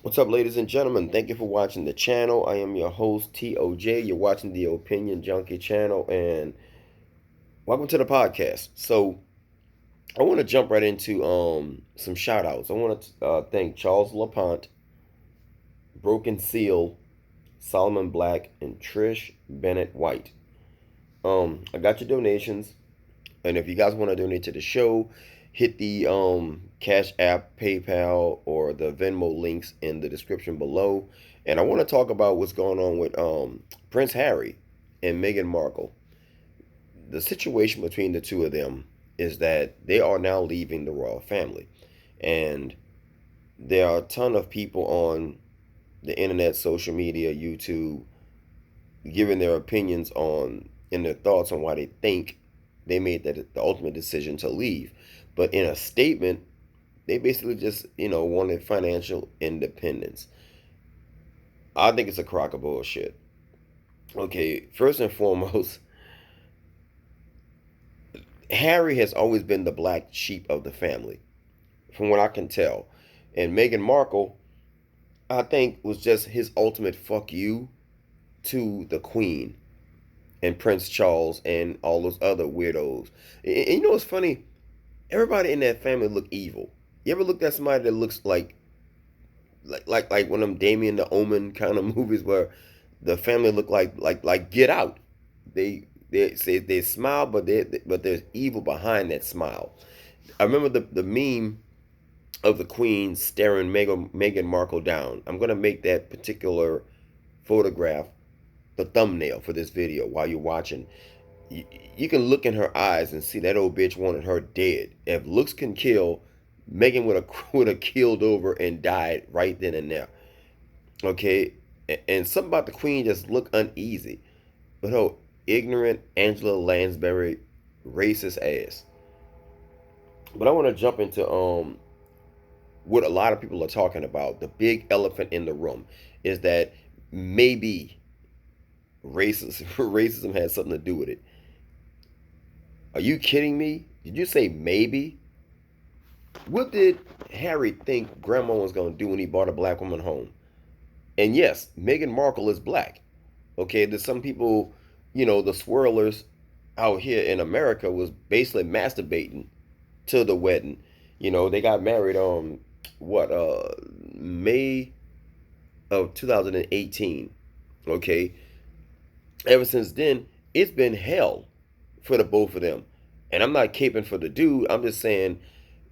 What's up, ladies and gentlemen? Thank you for watching the channel. I am your host, TOJ. You're watching the Opinion Junkie channel, and welcome to the podcast. So, I want to jump right into some shout outs. I want to thank Charles LaPont, Broken Seal, Solomon Black, and Trish Bennett White. I got your donations, and if you guys want to donate to the show, hit the Cash App, PayPal, or the Venmo links in the description below. And I want to talk about what's going on with Prince Harry and Meghan Markle. The situation between the two of them is that they are now leaving the royal family. And there are a ton of people on the internet, social media, YouTube, giving their opinions on and their thoughts on why they think they made the ultimate decision to leave. But in a statement, they basically just, wanted financial independence. I think it's a crock of bullshit. Okay, first and foremost, Harry has always been the black sheep of the family, from what I can tell. And Meghan Markle, I think, was just his ultimate fuck you to the Queen and Prince Charles and all those other weirdos. And you know what's funny? Everybody in that family look evil. You ever looked at somebody that looks like one of them Damien the Omen kind of movies where the family look like Get Out? They say they smile, but there's evil behind that smile. I remember the meme of the Queen staring Meghan Markle down. I'm gonna make that particular photograph the thumbnail for this video while you're watching. You can look in her eyes and see that old bitch wanted her dead. If looks can kill, Megan would have killed over and died right then and there. Okay, and something about the Queen just look uneasy. But oh, ignorant Angela Lansbury, racist ass. But I want to jump into what a lot of people are talking about. The big elephant in the room is that maybe racism has something to do with it. Are you kidding me? Did you say maybe? What did Harry think Grandma was going to do when he brought a black woman home? And yes, Meghan Markle is black. Okay, there's some people, the swirlers out here in America was basically masturbating to the wedding. They got married on what May of 2018. Okay, ever since then, it's been hell for the both of them. And I'm not caping for the dude. I'm just saying,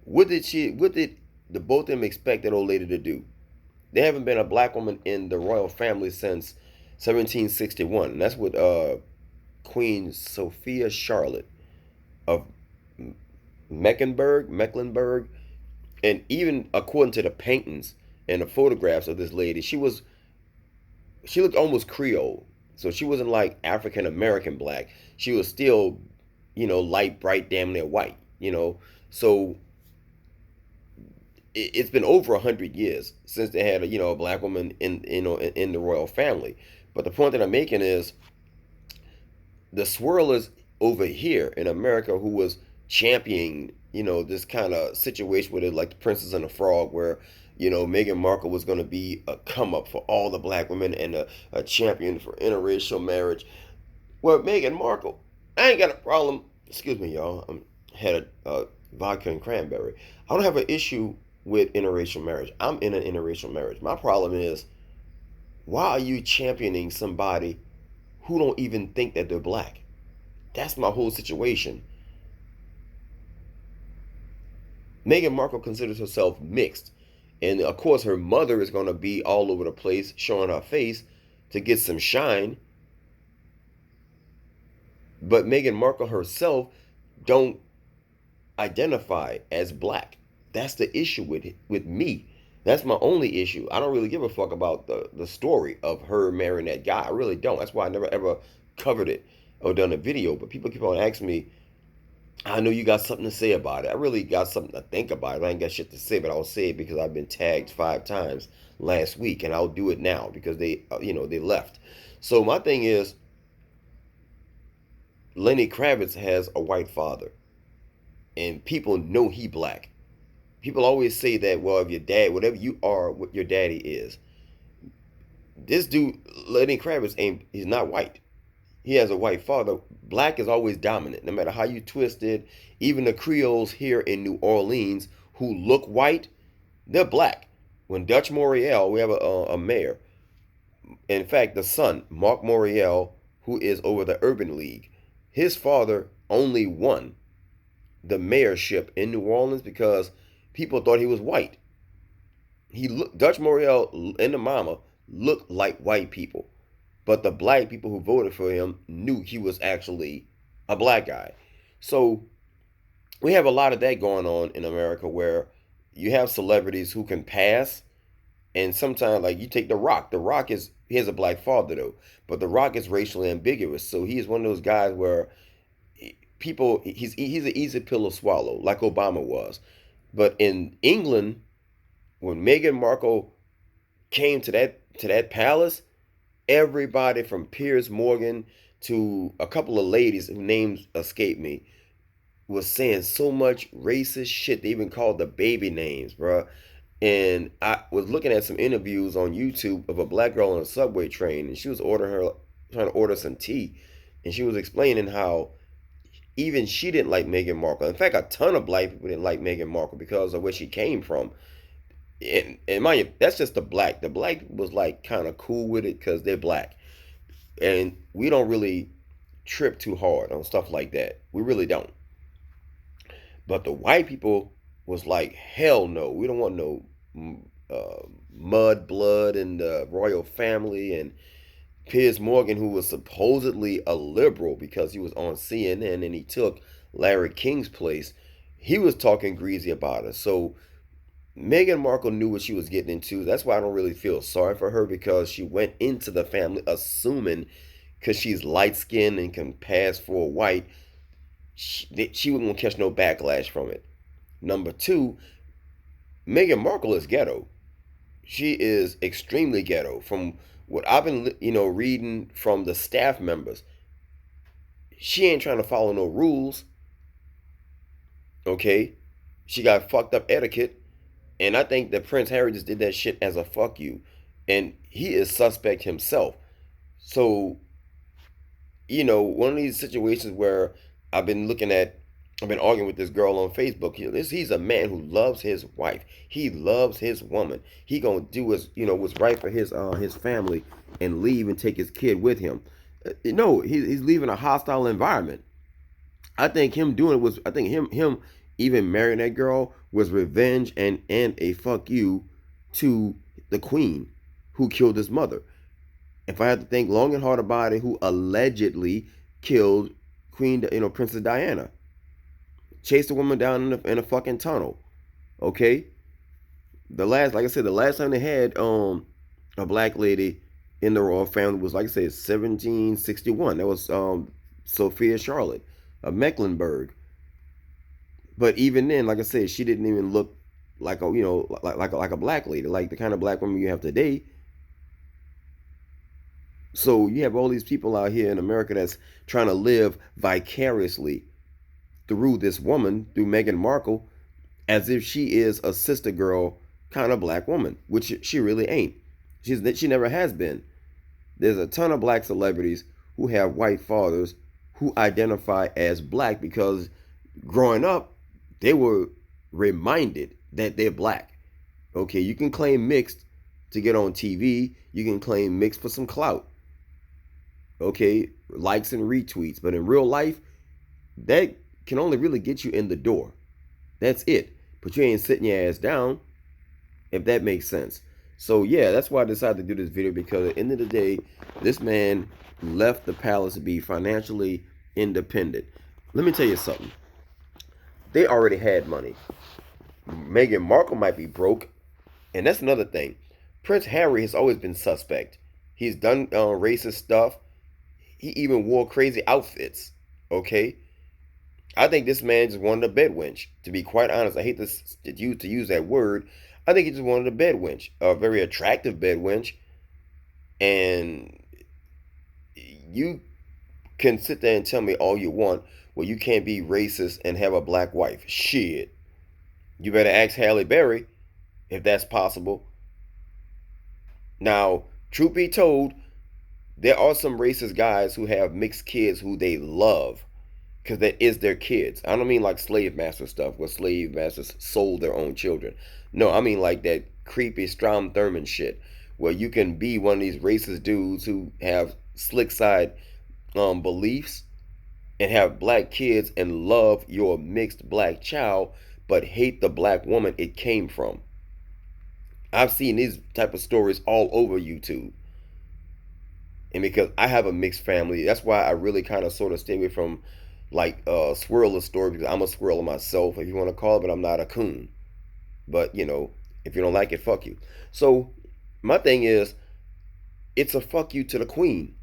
what did the both of them expect that old lady to do? There haven't been a black woman in the royal family since 1761. And that's what Queen Sophia Charlotte of Mecklenburg, and even according to the paintings and the photographs of this lady, she looked almost Creole. So she wasn't like African American black. She was still, light, bright, damn near white. So it's been over 100 years since they had a black woman in the royal family. But the point that I'm making is the swirlers over here in America who was championing this kind of situation with it, like the Princess and the Frog, where Meghan Markle was going to be a come up for all the black women and a champion for interracial marriage. Well, Meghan Markle, I ain't got a problem. Excuse me, y'all. I had a vodka and cranberry. I don't have an issue with interracial marriage. I'm in an interracial marriage. My problem is, why are you championing somebody who don't even think that they're black? That's my whole situation. Meghan Markle considers herself mixed. And of course, her mother is going to be all over the place showing her face to get some shine. But Meghan Markle herself don't identify as black. That's the issue with me. That's my only issue. I don't really give a fuck about the story of her marrying that guy. I really don't. That's why I never ever covered it or done a video. But people keep on asking me, I know you got something to say about it. I really got something to think about it. I ain't got shit to say, but I'll say it because I've been tagged 5 times last week, and I'll do it now because they left. So my thing is, Lenny Kravitz has a white father, and people know he black. people always say that, well, if your dad, whatever you are, what your daddy is. This dude, Lenny Kravitz, he's not white. He has a white father. Black is always dominant, no matter how you twist it. Even the Creoles here in New Orleans who look white, they're black. When Dutch Moriel, we have a mayor. In fact, the son, Mark Moriel, who is over the Urban League, his father only won the mayorship in New Orleans because people thought he was white. Dutch Moriel and the mama looked like white people, but the black people who voted for him knew he was actually a black guy. So we have a lot of that going on in America where you have celebrities who can pass, and sometimes like you take The Rock. The Rock is he has a black father though, but The Rock is racially ambiguous. So he is one of those guys where people he's an easy pill to swallow, like Obama was. But in England, when Meghan Markle came to that palace, everybody from Piers Morgan to a couple of ladies whose names escape me was saying so much racist shit. They even called the baby names, bruh. And I was looking at some interviews on YouTube of a black girl on a subway train, and she was trying to order some tea, and she was explaining how even she didn't like Meghan Markle. In fact, a ton of black people didn't like Meghan Markle because of where she came from. And mind you, that's just the black. The black was like kind of cool with it because they're black, and we don't really trip too hard on stuff like that. We really don't. But the white people was like, hell no, we don't want no mud, blood, and the royal family. And Piers Morgan, who was supposedly a liberal because he was on CNN and he took Larry King's place, he was talking greasy about us. So Meghan Markle knew what she was getting into. That's why I don't really feel sorry for her because she went into the family assuming because she's light skinned and can pass for a white, she wasn't going to catch no backlash from it. Number two, Meghan Markle is ghetto. She is extremely ghetto. From what I've been, reading from the staff members, she ain't trying to follow no rules. Okay, she got fucked up etiquette, and I think that Prince Harry just did that shit as a fuck you, and he is suspect himself. So, one of these situations where I've been looking at, I've been arguing with this girl on Facebook. He's a man who loves his wife. He loves his woman. He gonna do what's right for his family and leave and take his kid with him. No, he's leaving a hostile environment. I think him doing it was. I think him even marrying that girl was revenge and a fuck you to the queen who killed his mother. If I had to think long and hard about it, who allegedly killed Queen, Princess Diana, chased the woman down in a fucking tunnel. Okay, like I said, the last time they had a black lady in the royal family was, like I said, 1761. That was Sophia Charlotte of Mecklenburg. But even then, like I said, she didn't even look like like a black lady, like the kind of black woman you have today. So you have all these people out here in America that's trying to live vicariously through this woman, through Meghan Markle, as if she is a sister girl kind of black woman, which she really ain't. She never has been. There's a ton of black celebrities who have white fathers who identify as black because growing up, they were reminded that they're black. Okay, you can claim mixed to get on TV. You can claim mixed for some clout. Okay, likes and retweets. But in real life, that can only really get you in the door. That's it. But you ain't sitting your ass down, if that makes sense. So yeah, that's why I decided to do this video, because at the end of the day, this man left the palace to be financially independent. Let me tell you something. They already had money. Meghan Markle might be broke, and that's another thing. Prince Harry has always been suspect. He's done racist stuff. He even wore crazy outfits. Okay, I think this man just wanted a bed wench. To be quite honest, I hate to use that word. I think he just wanted a bed wench, a very attractive bed wench. And you can sit there and tell me all you want, well, you can't be racist and have a black wife. Shit. You better ask Halle Berry if that's possible. Now, truth be told, there are some racist guys who have mixed kids who they love because that is their kids. I don't mean like slave master stuff where slave masters sold their own children. No, I mean like that creepy Strom Thurmond shit where you can be one of these racist dudes who have slick side beliefs and have black kids and love your mixed black child but hate the black woman it came from. I've seen these type of stories all over YouTube. And because I have a mixed family, that's why I really kind of sort of stay away from like squirrel story because I'm a squirrel myself, if you want to call it, but I'm not a coon. But if you don't like it, fuck you. So my thing is, it's a fuck you to the queen.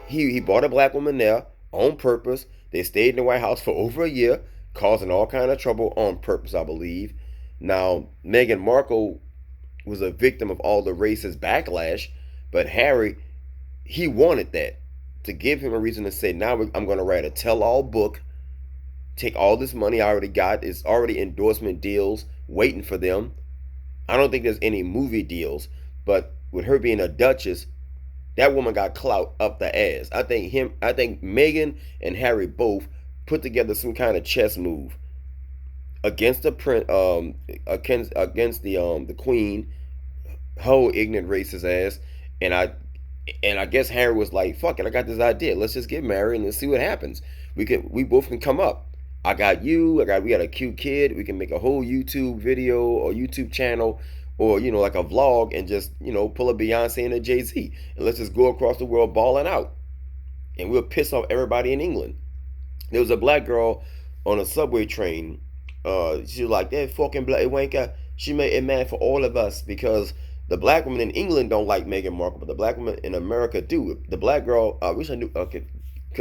He bought a black woman there on purpose. They stayed in the White House for over a year, causing all kind of trouble on purpose, I believe. Now Meghan Markle was a victim of all the racist backlash, but Harry, he wanted that to give him a reason to say, now I'm going to write a tell-all book, take all this money I already got. It's already endorsement deals waiting for them. I don't think there's any movie deals, but with her being a duchess, that woman got clout up the ass. I think Meghan and Harry both put together some kind of chess move against the against the queen, whole ignorant racist ass, and I guess Harry was like, "Fuck it, I got this idea. Let's just get married and let's see what happens. We both can come up. I got you. We got a cute kid. We can make a whole YouTube video or YouTube channel, or like a vlog, and just pull a Beyonce and a Jay-Z, and let's just go across the world balling out, and we'll piss off everybody in England." There was a black girl on a subway train. She was like, "That fucking black wanker." She made it mad for all of us because the black women in England don't like Meghan Markle, but the black women in America do. The black girl, I wish I knew, could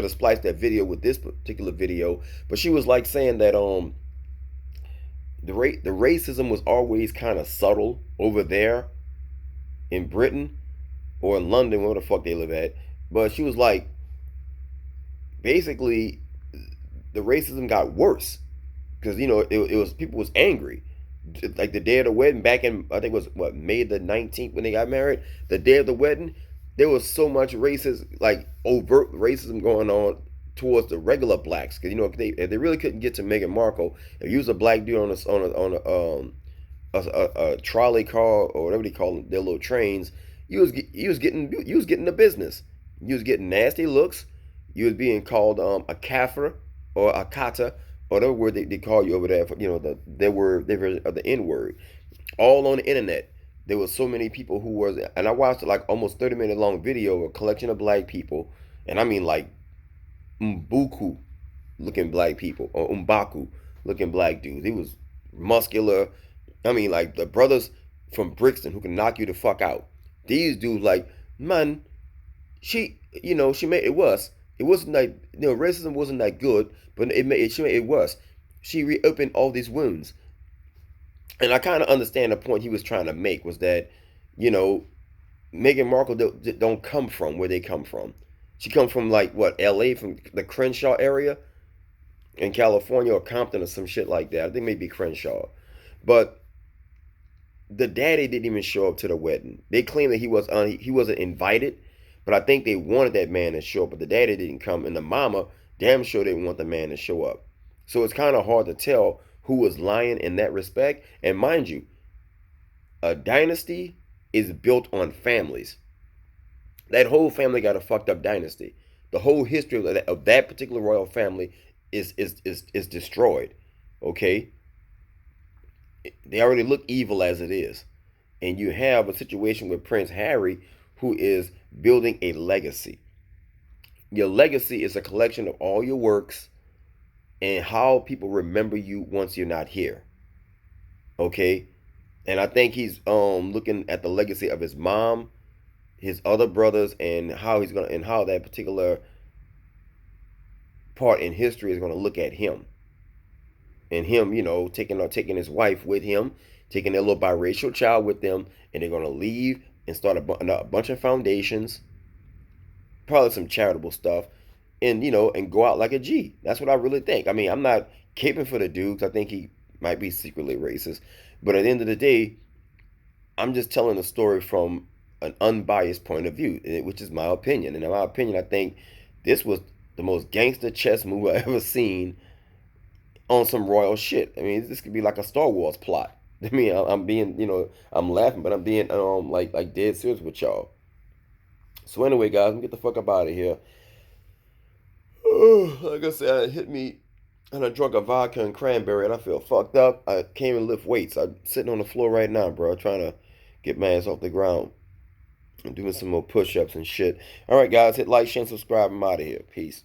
have spliced that video with this particular video, but she was like saying that the racism was always kind of subtle over there in Britain or in London, where the fuck they live at. But she was like, basically, the racism got worse because it was people was angry. Like the day of the wedding, back in I think it was what, May the 19th when they got married. The day of the wedding, there was so much racist, like overt racism going on towards the regular blacks. Because if they really couldn't get to Meghan Markle, if you was a black dude on a trolley car or whatever they call them, their little trains, you was getting the business. You was getting nasty looks. You was being called a kafir or a kata, or whatever word they call you over there for their word, the N word. All on the internet. There was so many people who was, and I watched like almost 30-minute long video, a collection of black people, and I mean like Mbuku looking black people or Umbaku looking black dudes. He was muscular. I mean like the brothers from Brixton who can knock you the fuck out. These dudes like, man, she made it worse. It wasn't like racism wasn't that good, but she made it worse. She reopened all these wounds, and I kind of understand the point he was trying to make was that, Meghan Markle don't come from where they come from. She comes from like what, L.A., from the Crenshaw area in California, or Compton or some shit like that. I think maybe Crenshaw, but the daddy didn't even show up to the wedding. They claim that he wasn't invited, but I think they wanted that man to show up, but the daddy didn't come, and the mama damn sure didn't want the man to show up. So it's kind of hard to tell who was lying in that respect. And mind you, a dynasty is built on families. That whole family got a fucked up dynasty. The whole history of that particular royal family is destroyed. Okay, they already look evil as it is, and you have a situation with Prince Harry, who is building a legacy. Your legacy is a collection of all your works and how people remember you once you're not here. Okay? And I think he's looking at the legacy of his mom, his other brothers, and how that particular part in history is gonna look at him. And him, taking his wife with him, taking their little biracial child with them, and they're gonna leave and start a bunch of foundations, probably some charitable stuff, and and go out like a G. That's what I really think. I mean, I'm not caping for the dude. I think he might be secretly racist. But at the end of the day, I'm just telling a story from an unbiased point of view, which is my opinion. And in my opinion, I think this was the most gangster chess move I ever seen on some royal shit. I mean, this could be like a Star Wars plot. I mean, I'm being, I'm laughing, but I'm being like dead serious with y'all. So anyway, guys, let me get the fuck up out of here. Like I said, it hit me, and I drunk a vodka and cranberry, and I feel fucked up. I can't even lift weights. I'm sitting on the floor right now, bro, trying to get my ass off the ground. I'm doing some more push-ups and shit. All right, guys, hit like, share, and subscribe. I'm out of here. Peace.